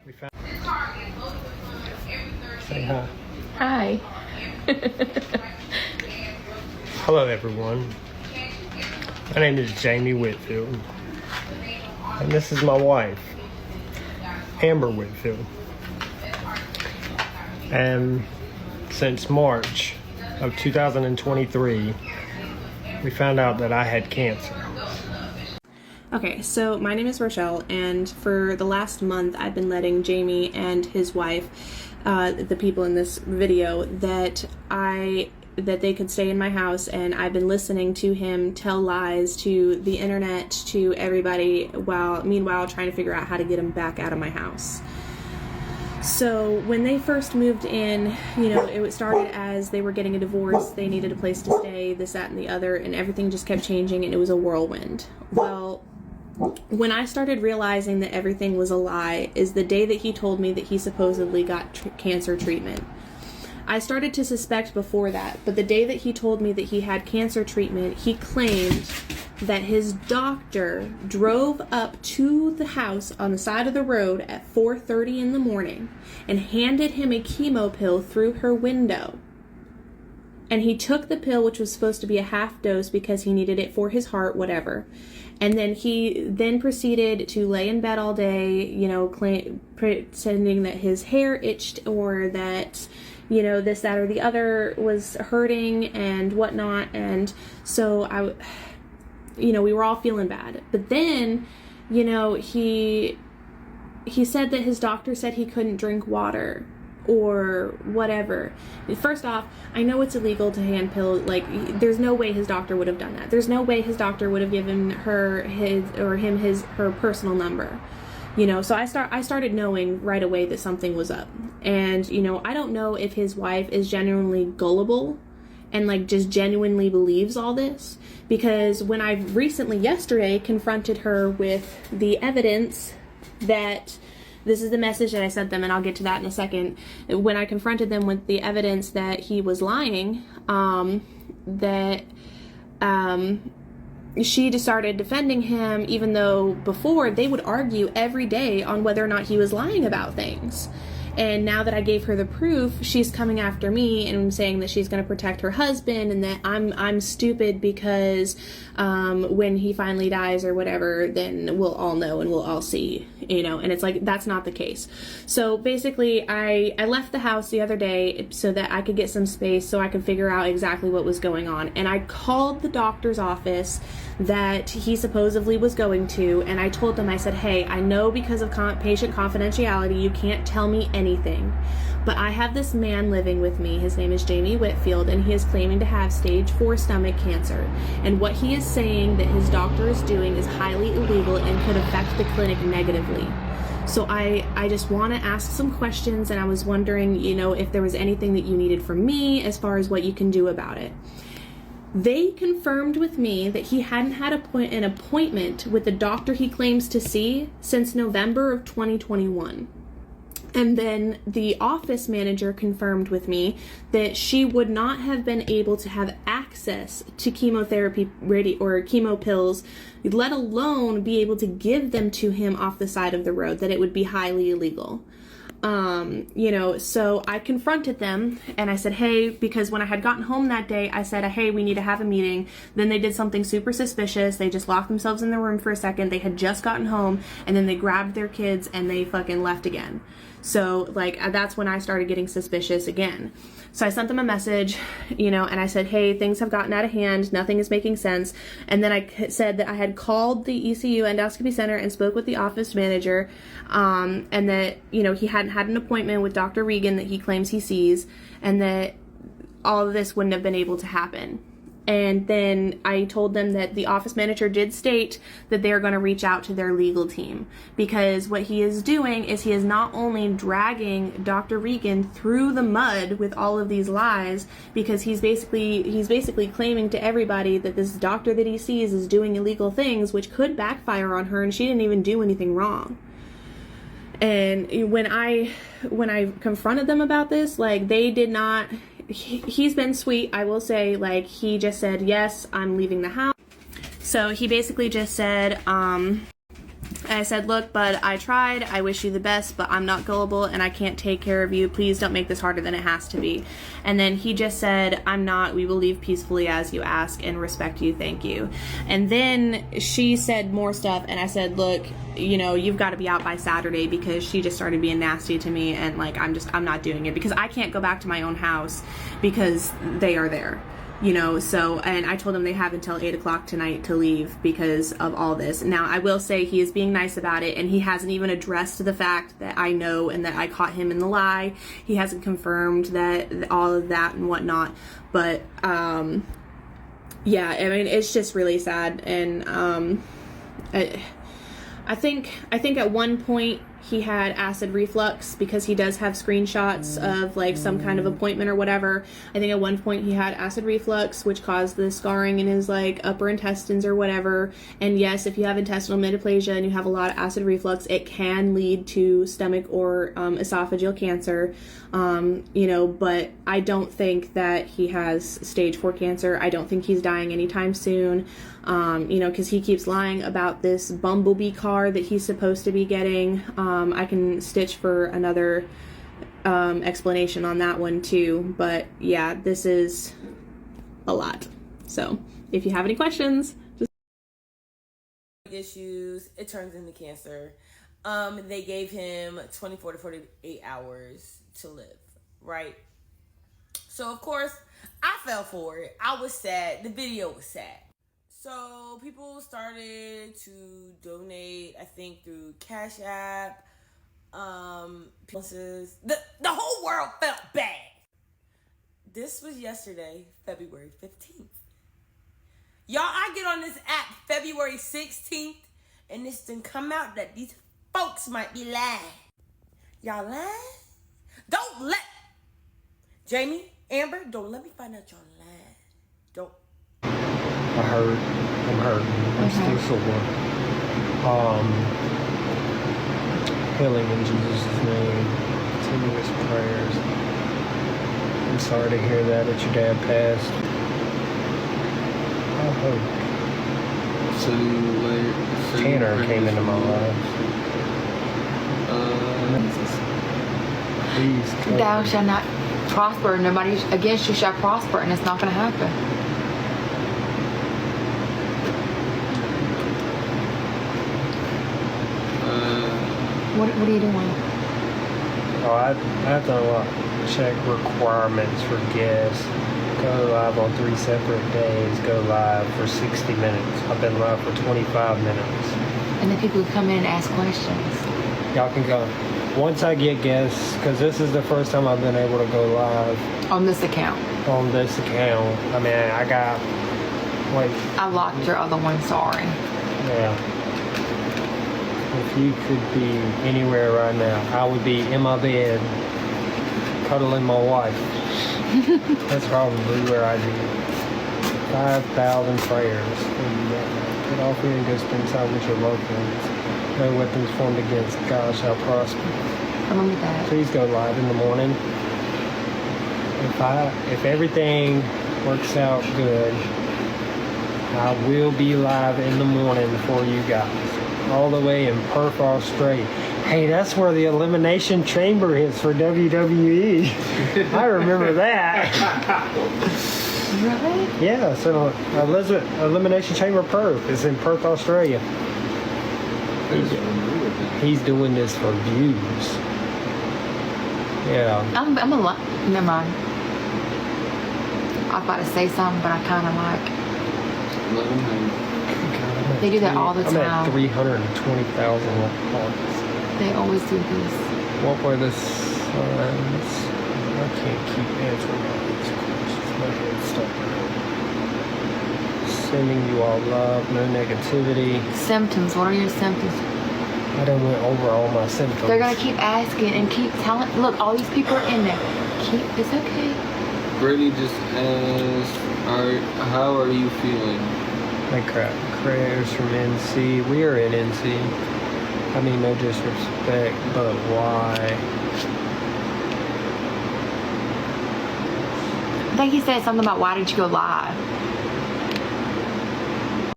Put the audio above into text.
We found. Say hi. Hi. Hello, everyone. My name is Jamie Whitfield, and this is my wife, Amber Whitfield. And since March of 2023, we found out that I had cancer. Okay, so my name is Rochelle, and for the last month, I've been letting Jamie and his wife, the people in this video, that they could stay in my house, and I've been listening to him tell lies to the internet, to everybody, while meanwhile trying to figure out how to get him back out of my house. So when they first moved in, it started as they were getting a divorce, they needed a place to stay, this, that, and the other, and everything just kept changing, and it was a whirlwind. Well, when I started realizing that everything was a lie is the day that he told me that he supposedly got cancer treatment. I started to suspect before that, but the day that he told me that he had cancer treatment, he claimed that his doctor drove up to the house on the side of the road at 4:30 in the morning and handed him a chemo pill through her window. And he took the pill, which was supposed to be a half dose because he needed it for his heart, whatever. And then he proceeded to lay in bed all day, pretending that his hair itched or that, this, that, or the other was hurting and whatnot. And so we were all feeling bad. But then, he said that his doctor said he couldn't drink water or whatever. First off, I know it's illegal to hand pill. Like, there's no way his doctor would have done that. There's no way his doctor would have given her her personal number. So I started knowing right away that something was up. And, I don't know if his wife is genuinely gullible and just genuinely believes all this, because when I yesterday confronted her with the evidence that this is the message that I sent them, and I'll get to that in a second. When I confronted them with the evidence that he was lying, she just started defending him, even though before they would argue every day on whether or not he was lying about things. And now that I gave her the proof, she's coming after me and saying that she's going to protect her husband and that I'm stupid because when he finally dies or whatever, then we'll all know and we'll all see, and it's like, that's not the case. So basically, I left the house the other day so that I could get some space so I could figure out exactly what was going on. And I called the doctor's office that he supposedly was going to, and I told them, I said, hey, I know because of patient confidentiality you can't tell me anything, but I have this man living with me. His name is Jamie Whitfield, and he is claiming to have stage 4 stomach cancer, and what he is saying that his doctor is doing is highly illegal and could affect the clinic negatively. So I just want to ask some questions, and I was wondering, if there was anything that you needed from me as far as what you can do about it. They confirmed with me that he hadn't had an appointment with the doctor he claims to see since November of 2021. And then the office manager confirmed with me that she would not have been able to have access to chemotherapy or chemo pills, let alone be able to give them to him off the side of the road, that it would be highly illegal. So I confronted them and I said, hey, because when I had gotten home that day, I said, hey, we need to have a meeting. Then they did something super suspicious. They just locked themselves in the room for a second. They had just gotten home, and then they grabbed their kids and they fucking left again. So that's when I started getting suspicious again. So I sent them a message, and I said, hey, things have gotten out of hand. Nothing is making sense. And then I said that I had called the ECU endoscopy center and spoke with the office manager, and that, he hadn't had an appointment with Dr. Regan that he claims he sees, and that all of this wouldn't have been able to happen. And then I told them that the office manager did state that they're going to reach out to their legal team, because what he is doing is he is not only dragging Dr. Regan through the mud with all of these lies, because he's basically claiming to everybody that this doctor that he sees is doing illegal things, which could backfire on her, and she didn't even do anything wrong. And when I confronted them about this, they did not. He's been sweet, I will say. He just said, yes, I'm leaving the house. So he basically just said, And I said, look, bud, I tried. I wish you the best, but I'm not gullible and I can't take care of you. Please don't make this harder than it has to be. And then he just said, I'm not. We will leave peacefully as you ask and respect you. Thank you. And then she said more stuff. And I said, look, you know, you've got to be out by Saturday, because she just started being nasty to me. And like, I'm not doing it, because I can't go back to my own house because they are there. You know, so, and I told him they have until 8 o'clock tonight to leave because of all this. Now, I will say he is being nice about it, and he hasn't even addressed the fact that I know and that I caught him in the lie. He hasn't confirmed that all of that and whatnot. But, yeah, I mean, it's just really sad. And, I think at one point he had acid reflux, because he does have screenshots of like some kind of appointment or whatever. I think at one point he had acid reflux, which caused the scarring in his like upper intestines or whatever. And yes, if you have intestinal metaplasia and you have a lot of acid reflux, it can lead to stomach or esophageal cancer. You know, but I don't think that he has stage 4 cancer. I don't think he's dying anytime soon. You know, because he keeps lying about this bumblebee car that he's supposed to be getting. I can stitch for another explanation on that one too. But yeah, this is a lot. So if you have any questions, just issues, it turns into cancer. They gave him 24 to 48 hours to live, right? So of course, I fell for it. I was sad. The video was sad. So people started to donate, I think through Cash App. The whole world felt bad. This was yesterday, February 15th. Y'all, I get on this app February 16th, and this didn't come out that these folks might be lying. Y'all lying? Don't let Jamie, Amber, don't let me find out y'all lying. Don't. I'm hurt. I'm still sore. Healing in Jesus' name. Continuous prayers. I'm sorry to hear that your dad passed. I hope. So Tanner came into my life. Please cover Thou me. shalt not prosper. Nobody against you shall prosper, and it's not going to happen. What are you doing? Oh, I've done a lot. Check requirements for guests. Go live on 3 separate days. Go live for 60 minutes. I've been live for 25 minutes. And then people come in and ask questions. Y'all can go. Once I get guests, because this is the first time I've been able to go live On this account. on this account. I mean, I got, like, I locked your other one, sorry. yeah. If you could be anywhere right now, I would be in my bed, cuddling my wife. That's probably where I'd be. 5,000 prayers. And, get off here and go spend time with your loved ones. No weapons formed against God shall prosper. Remember that. Please go live in the morning. If everything works out good, I will be live in the morning for you guys. All the way in Perth, Australia. Hey, that's where the Elimination Chamber is for WWE. I remember that. Really? Yeah, so Elimination Chamber Perth is in Perth, Australia. He's doing this for views. Yeah. I'm a lot. Never mind. I was about to say something, but I kind of like. They do that all the I'm time. at 320,000 hearts. They always do this. What were the signs? I can't keep answering all these questions. My head's stuck. Sending you all love, no negativity. Symptoms. What are your symptoms? I done went over all my symptoms. They're gonna keep asking and keep telling. Look, all these people are in there. It's okay. Brittany just asked, how are you feeling? My crap. Prayers from NC. We are in NC. I mean, no disrespect, but why? I think he said something about why did you go live?